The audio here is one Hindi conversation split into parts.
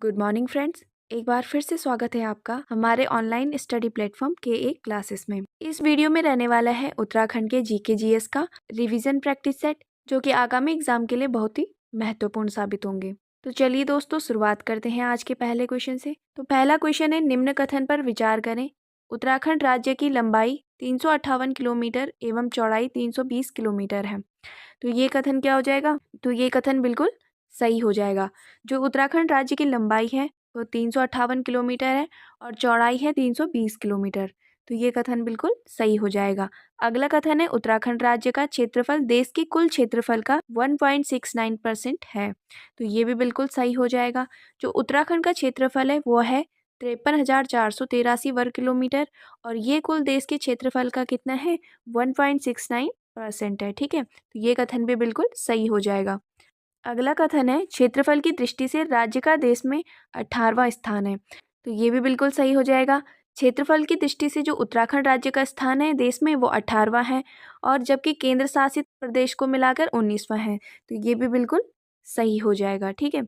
Good morning friends. एक बार फिर से स्वागत है आपका हमारे ऑनलाइन स्टडी प्लेटफॉर्म के एक क्लासेस में। इस वीडियो में रहने वाला है उत्तराखंड के जीके जीएस का रिवीजन प्रैक्टिस सेट, जो कि आगामी एग्जाम के लिए बहुत ही महत्वपूर्ण साबित होंगे। तो चलिए दोस्तों, शुरुआत करते हैं आज के पहले क्वेश्चन से। तो पहला क्वेश्चन है, निम्न कथन पर विचार करें। उत्तराखंड राज्य की लंबाई 358 किलोमीटर एवं चौड़ाई 320 किलोमीटर है। तो ये कथन क्या हो जाएगा? तो ये कथन बिल्कुल सही हो जाएगा। जो उत्तराखंड राज्य की लंबाई है वो 358 किलोमीटर है और चौड़ाई है 320 किलोमीटर। तो ये कथन बिल्कुल सही हो जाएगा। अगला कथन है, उत्तराखंड राज्य का क्षेत्रफल देश के कुल क्षेत्रफल का 1.69% है। तो ये भी बिल्कुल सही हो जाएगा। जो उत्तराखंड का क्षेत्रफल है वो है 53,483 वर्ग किलोमीटर और ये कुल देश के क्षेत्रफल का कितना है? 1.69% है। ठीक है, तो ये कथन भी बिल्कुल सही हो जाएगा। अगला कथन है, क्षेत्रफल की दृष्टि से राज्य का देश में 18वां स्थान है। तो ये भी बिल्कुल सही हो जाएगा। क्षेत्रफल की दृष्टि से जो उत्तराखंड राज्य का स्थान है देश में वो 18वां है और जबकि केंद्र शासित प्रदेश को मिलाकर 19वां है। तो ये भी बिल्कुल सही हो जाएगा। ठीक है,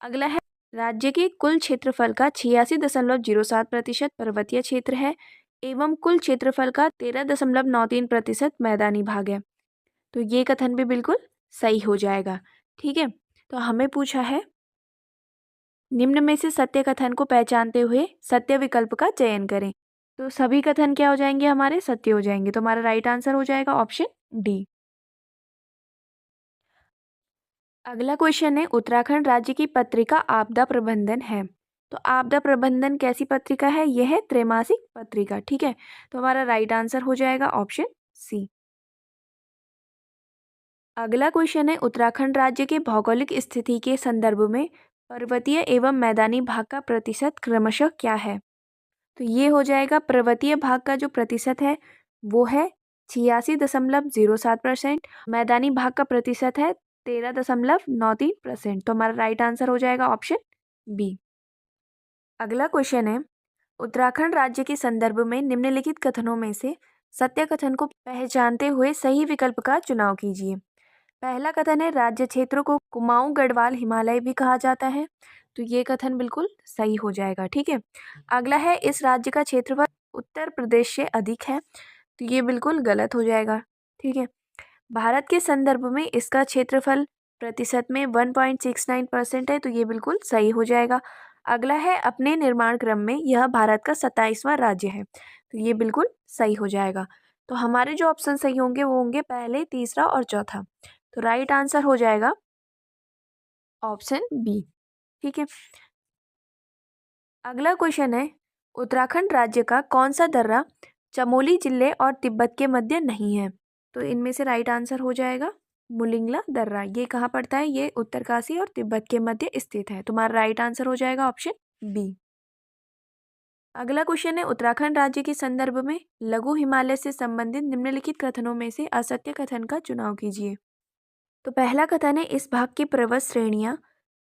अगला है, राज्य के कुल क्षेत्रफल का 86.07% पर्वतीय क्षेत्र है एवं कुल क्षेत्रफल का 13.93% मैदानी भाग है। तो ये कथन भी बिल्कुल सही हो जाएगा। ठीक है, तो हमें पूछा है, निम्न में से सत्य कथन को पहचानते हुए सत्य विकल्प का चयन करें। तो सभी कथन क्या हो जाएंगे? हमारे सत्य हो जाएंगे। तो हमारा राइट आंसर हो जाएगा ऑप्शन डी। अगला क्वेश्चन है, उत्तराखंड राज्य की पत्रिका आपदा प्रबंधन है। तो आपदा प्रबंधन कैसी पत्रिका है? यह है त्रैमासिक पत्रिका। ठीक है, तो हमारा राइट आंसर हो जाएगा ऑप्शन सी। अगला क्वेश्चन है, उत्तराखंड राज्य के भौगोलिक स्थिति के संदर्भ में पर्वतीय एवं मैदानी भाग का प्रतिशत क्रमशः क्या है? तो ये हो जाएगा, पर्वतीय भाग का जो प्रतिशत है वो है 86.07%। मैदानी भाग का प्रतिशत है 13.93%। तो हमारा राइट आंसर हो जाएगा ऑप्शन बी। अगला क्वेश्चन है, उत्तराखंड राज्य के संदर्भ में निम्नलिखित कथनों में से सत्य कथन को पहचानते हुए सही विकल्प का चुनाव कीजिए। पहला कथन है, राज्य क्षेत्र को कुमाऊं गढ़वाल हिमालय भी कहा जाता है। तो ये कथन बिल्कुल सही हो जाएगा। ठीक है, अगला है, इस राज्य का क्षेत्रफल उत्तर प्रदेश से अधिक है। तो ये बिल्कुल गलत हो जाएगा। ठीक है, भारत के संदर्भ में इसका क्षेत्रफल प्रतिशत में 1.69% है। तो ये बिल्कुल सही हो जाएगा। अगला है, अपने निर्माण क्रम में यह भारत का 27वां राज्य है। तो ये बिल्कुल सही हो जाएगा। तो हमारे जो ऑप्शन सही होंगे वो होंगे पहले, तीसरा और चौथा। तो राइट आंसर हो जाएगा ऑप्शन बी। ठीक है, अगला क्वेश्चन है, उत्तराखंड राज्य का कौन सा दर्रा चमोली जिले और तिब्बत के मध्य नहीं है? तो इनमें से राइट आंसर हो जाएगा मुलिंगला दर्रा। ये कहाँ पड़ता है? ये उत्तरकाशी और तिब्बत के मध्य स्थित है। तुम्हारा राइट आंसर हो जाएगा ऑप्शन बी। अगला क्वेश्चन है, उत्तराखंड राज्य के संदर्भ में लघु हिमालय से संबंधित निम्नलिखित कथनों में से असत्य कथन का चुनाव कीजिए। तो पहला कथन है, इस भाग की पर्वत श्रेणियां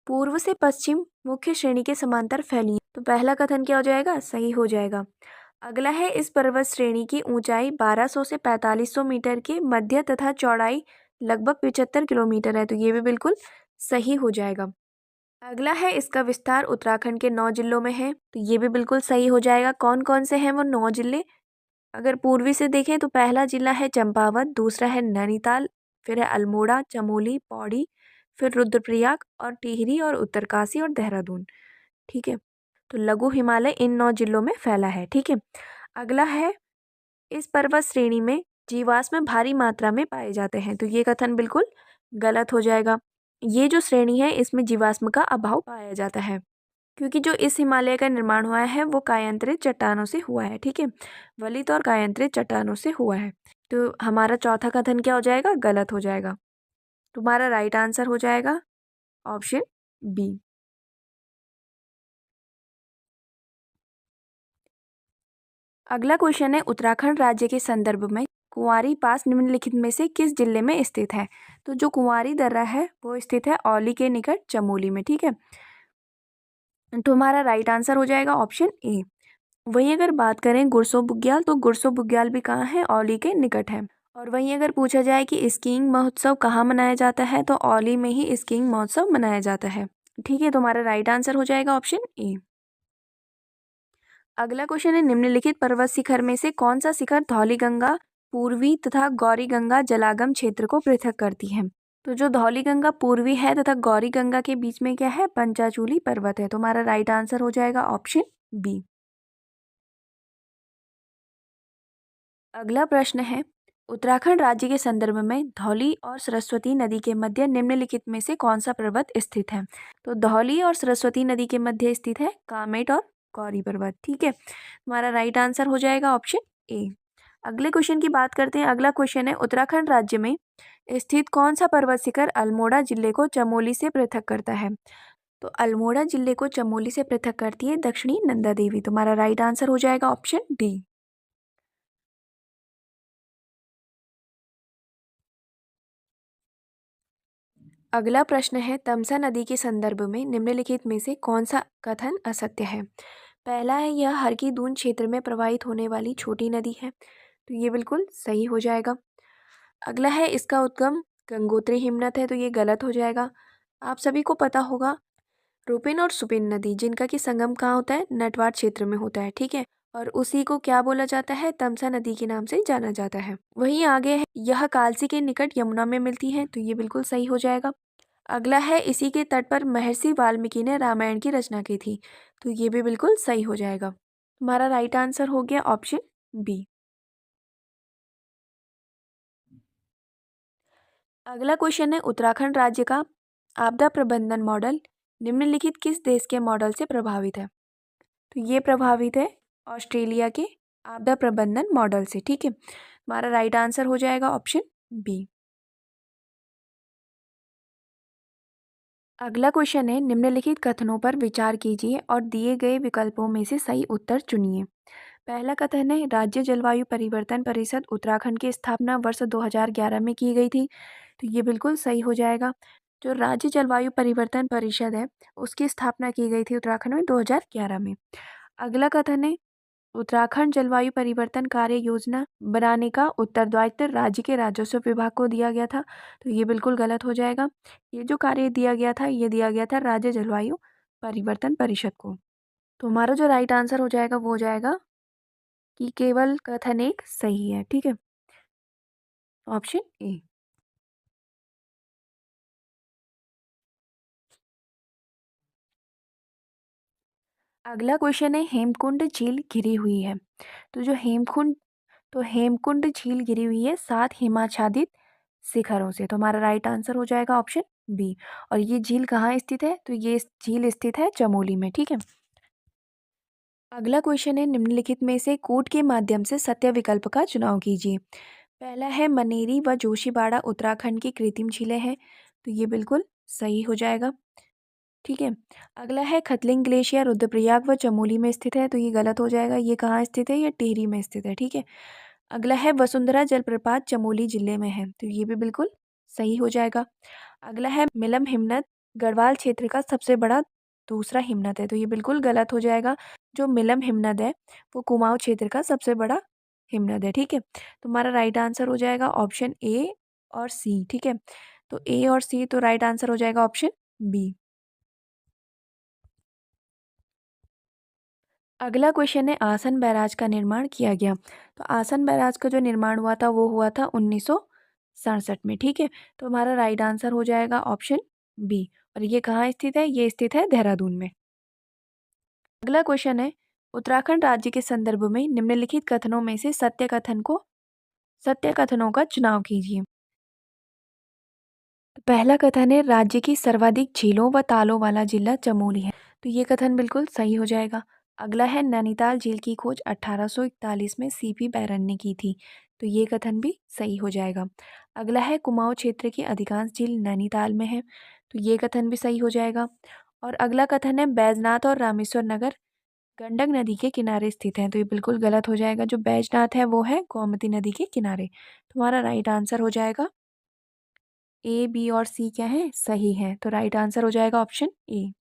पूर्व से पश्चिम मुख्य श्रेणी के समांतर फैली हैं। तो पहला कथन क्या हो जाएगा? सही हो जाएगा। अगला है, इस पर्वत श्रेणी की ऊंचाई 1200 से 4500 मीटर के मध्य तथा चौड़ाई लगभग 75 किलोमीटर है। तो ये भी बिल्कुल सही हो जाएगा। अगला है, इसका विस्तार उत्तराखंड के 9 जिलों में है। तो ये भी बिल्कुल सही हो जाएगा। कौन कौन से हैं वो 9 जिले? अगर पूर्वी से देखें तो पहला जिला है चंपावत, दूसरा है नैनीताल, फिर है अल्मोड़ा, चमोली, पौड़ी, फिर रुद्रप्रयाग और टिहरी और उत्तरकाशी और देहरादून। ठीक है, तो लघु हिमालय इन 9 जिलों में फैला है। ठीक है, अगला है, इस पर्वत श्रेणी में जीवाश्म भारी मात्रा में पाए जाते हैं। तो ये कथन बिल्कुल गलत हो जाएगा। ये जो श्रेणी है इसमें जीवाश्म का अभाव पाया जाता है, क्योंकि जो इस हिमालय का निर्माण हुआ है वो कायांतरित चट्टानों से हुआ है। ठीक है, वलित और कायांतरित चट्टानों से हुआ है। तो हमारा चौथा कथन क्या हो जाएगा? गलत हो जाएगा। तुम्हारा राइट आंसर हो जाएगा ऑप्शन बी। अगला क्वेश्चन है, उत्तराखंड राज्य के संदर्भ में कुंवारी पास निम्नलिखित में से किस जिले में स्थित है? तो जो कुंवारी दर्रा है वो स्थित है औली के निकट चमोली में। ठीक है, तो हमारा राइट आंसर हो जाएगा ऑप्शन ए। वहीं अगर बात करें गुरसो बुग्याल, तो गुरसो बुग्याल भी कहाँ है? औली के निकट है। और वहीं अगर पूछा जाए कि स्कीइंग महोत्सव कहाँ मनाया जाता है, तो औली में ही स्कीइंग महोत्सव मनाया जाता है। ठीक है, तुम्हारा राइट आंसर हो जाएगा ऑप्शन ए। अगला क्वेश्चन है, निम्नलिखित पर्वत शिखर में से कौन सा शिखर धौलीगंगा पूर्वी तथा गौरीगंगा जलागम क्षेत्र को पृथक करती है? तो जो धौलीगंगा पूर्वी है तथा गौरीगंगा के बीच में क्या है, पंचाचूली पर्वत है। तुम्हारा राइट आंसर हो जाएगा ऑप्शन बी। अगला प्रश्न है, उत्तराखंड राज्य के संदर्भ में धौली और सरस्वती नदी के मध्य निम्नलिखित में से कौन सा पर्वत स्थित है? तो धौली और सरस्वती नदी के मध्य स्थित है कामेट और गौरी पर्वत। ठीक है, हमारा राइट आंसर हो जाएगा ऑप्शन ए। अगले क्वेश्चन की बात करते हैं। अगला क्वेश्चन है, उत्तराखंड राज्य में स्थित कौन सा पर्वत शिखर अल्मोड़ा जिले को चमोली से पृथक करता है? तो अल्मोड़ा जिले को चमोली से पृथक करती है दक्षिणी नंदा देवी। तुम्हारा राइट आंसर हो जाएगा ऑप्शन डी। अगला प्रश्न है, तमसा नदी के संदर्भ में निम्नलिखित में से कौन सा कथन असत्य है? पहला है, यह हर की दून क्षेत्र में प्रवाहित होने वाली छोटी नदी है। तो ये बिल्कुल सही हो जाएगा। अगला है, इसका उद्गम गंगोत्री हिमनद है। तो ये गलत हो जाएगा। आप सभी को पता होगा, रुपिन और सुपिन नदी जिनका कि संगम कहाँ होता है, नटवार क्षेत्र में होता है। ठीक है, और उसी को क्या बोला जाता है, तमसा नदी के नाम से जाना जाता है। वहीं आगे है, यह कालसी के निकट यमुना में मिलती है। तो ये बिल्कुल सही हो जाएगा। अगला है, इसी के तट पर महर्षि वाल्मीकि ने रामायण की रचना की थी। तो ये भी बिल्कुल सही हो जाएगा। हमारा राइट आंसर हो गया ऑप्शन बी। अगला क्वेश्चन है, उत्तराखंड राज्य का आपदा प्रबंधन मॉडल निम्नलिखित किस देश के मॉडल से प्रभावित है? तो ये प्रभावित है ऑस्ट्रेलिया के आपदा प्रबंधन मॉडल से। ठीक है, हमारा राइट आंसर हो जाएगा ऑप्शन बी। अगला क्वेश्चन है, निम्नलिखित कथनों पर विचार कीजिए और दिए गए विकल्पों में से सही उत्तर चुनिए। पहला कथन है, राज्य जलवायु परिवर्तन परिषद उत्तराखंड की स्थापना वर्ष 2011 में की गई थी। तो ये बिल्कुल सही हो जाएगा। जो राज्य जलवायु परिवर्तन परिषद है, उसकी स्थापना की गई थी उत्तराखंड में 2011 में। अगला कथन है, उत्तराखंड जलवायु परिवर्तन कार्य योजना बनाने का उत्तरदायित्व राज्य के राजस्व विभाग को दिया गया था। तो ये बिल्कुल गलत हो जाएगा। ये जो कार्य दिया गया था, ये दिया गया था राज्य जलवायु परिवर्तन परिषद को। तो हमारा जो राइट आंसर हो जाएगा वो हो जाएगा कि केवल कथन एक सही है। ठीक है, ऑप्शन ए। अगला क्वेश्चन है, हेमकुंड झील घिरी हुई है। तो जो हेमकुंड झील घिरी हुई है 7 हिमाच्छादित शिखरों से। तो हमारा राइट आंसर हो जाएगा ऑप्शन बी। और ये झील कहाँ स्थित है? तो ये झील स्थित है चमोली में। ठीक है, अगला क्वेश्चन है, निम्नलिखित में से कूट के माध्यम से सत्य विकल्प का चुनाव कीजिए। पहला है, मनेरी व जोशीबाड़ा उत्तराखंड की कृत्रिम झीलें हैं। तो ये बिल्कुल सही हो जाएगा। ठीक है, अगला है, खतलिंग ग्लेशियर रुद्रप्रयाग व चमोली में स्थित है। तो ये गलत हो जाएगा। ये कहाँ स्थित है? ये टिहरी में स्थित है। ठीक है, अगला है, वसुंधरा जलप्रपात चमोली जिले में है। तो ये भी बिल्कुल सही हो जाएगा। अगला है, मिलम हिमनद गढ़वाल क्षेत्र का सबसे बड़ा दूसरा हिमनद है। तो ये बिल्कुल गलत हो जाएगा। जो मिलम हिमनद है वो कुमाऊं क्षेत्र का सबसे बड़ा हिमनद है। ठीक है, तो हमारा राइट आंसर हो जाएगा ऑप्शन ए और सी। ठीक है, तो ए और सी, तो राइट आंसर हो जाएगा ऑप्शन बी। अगला क्वेश्चन है, आसन बैराज का निर्माण किया गया। तो आसन बैराज का जो निर्माण हुआ था वो हुआ था 1967 में। ठीक है, तो हमारा राइट आंसर हो जाएगा ऑप्शन बी। और ये कहाँ स्थित है? ये स्थित है देहरादून में। अगला क्वेश्चन है, उत्तराखंड राज्य के संदर्भ में निम्नलिखित कथनों में से सत्य कथनों का चुनाव कीजिए। तो पहला कथन है, राज्य की सर्वाधिक झीलों व तालों वाला जिला चमोली है। तो ये कथन बिल्कुल सही हो जाएगा। अगला है, नैनीताल झील की खोज 1841 में सीपी बैरन ने की थी। तो ये कथन भी सही हो जाएगा। अगला है, कुमाऊं क्षेत्र की अधिकांश झील नैनीताल में है। तो ये कथन भी सही हो जाएगा। और अगला कथन है, बैजनाथ और रामेश्वर नगर गंडक नदी के किनारे स्थित हैं। तो ये बिल्कुल गलत हो जाएगा। जो बैजनाथ है वो है गोमती नदी के किनारे। तुम्हारा राइट आंसर हो जाएगा ए, बी और सी क्या है? सही है। तो राइट आंसर हो जाएगा ऑप्शन ए।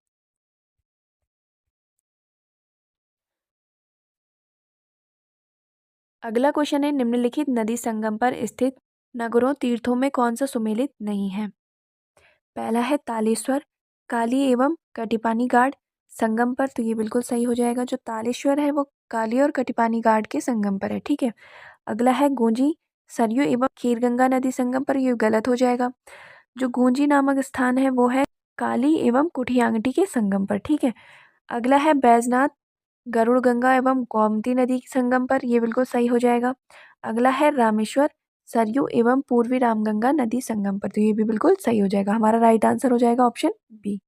अगला क्वेश्चन है, निम्नलिखित नदी संगम पर स्थित नगरों तीर्थों में कौन सा सुमेलित नहीं है? पहला है, तालेश्वर काली एवं कटिपानी घाट संगम पर, तो ये बिल्कुल सही हो जाएगा। जो तालेश्वर है वो काली और कटिपानी घाट के संगम पर है, ठीक है। अगला है गूंजी सरयू एवं खीरगंगा नदी संगम पर, ये गलत हो जाएगा। जो गूंजी नामक स्थान है वो है काली एवं कुठियांगटी के संगम पर, ठीक है। अगला है बैजनाथ गरुड़ गंगा एवं गोमती नदी के संगम पर, ये बिल्कुल सही हो जाएगा। अगला है रामेश्वर सरयू एवं पूर्वी रामगंगा नदी संगम पर, तो ये भी बिल्कुल सही हो जाएगा। हमारा राइट आंसर हो जाएगा ऑप्शन बी।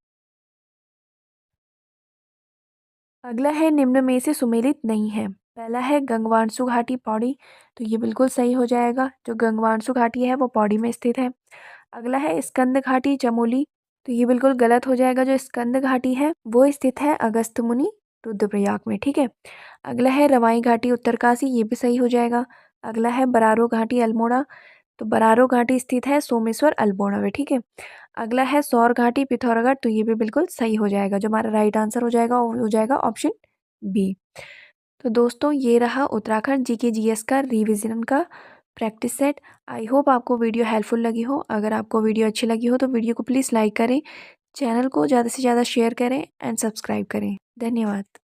अगला है निम्न में से सुमेलित नहीं है। पहला है गंगवाणसु घाटी पौड़ी, तो ये बिल्कुल सही हो जाएगा। जो गंगवाणसु घाटी है वो पौड़ी में स्थित है। अगला है स्कंद घाटी चमोली, तो ये बिल्कुल गलत हो जाएगा। जो स्कंद घाटी है वो स्थित है अगस्त मुनि रुद्रप्रयाग में, ठीक है। अगला है रवाई घाटी उत्तरकाशी, ये भी सही हो जाएगा। अगला है बरारो घाटी अल्मोड़ा, तो बरारो घाटी स्थित है सोमेश्वर अल्मोड़ा में, ठीक है। अगला है सौर घाटी पिथौरागढ़, तो ये भी बिल्कुल सही हो जाएगा। जो हमारा राइट आंसर हो जाएगा वो हो जाएगा ऑप्शन बी। तो दोस्तों ये रहा उत्तराखंड जीके जीएस का रिवीजन का प्रैक्टिस सेट। आई होप आपको वीडियो हेल्पफुल लगी हो। अगर आपको वीडियो अच्छी लगी हो तो वीडियो को प्लीज़ लाइक करें, चैनल को ज़्यादा से ज़्यादा शेयर करें एंड सब्सक्राइब करें। धन्यवाद।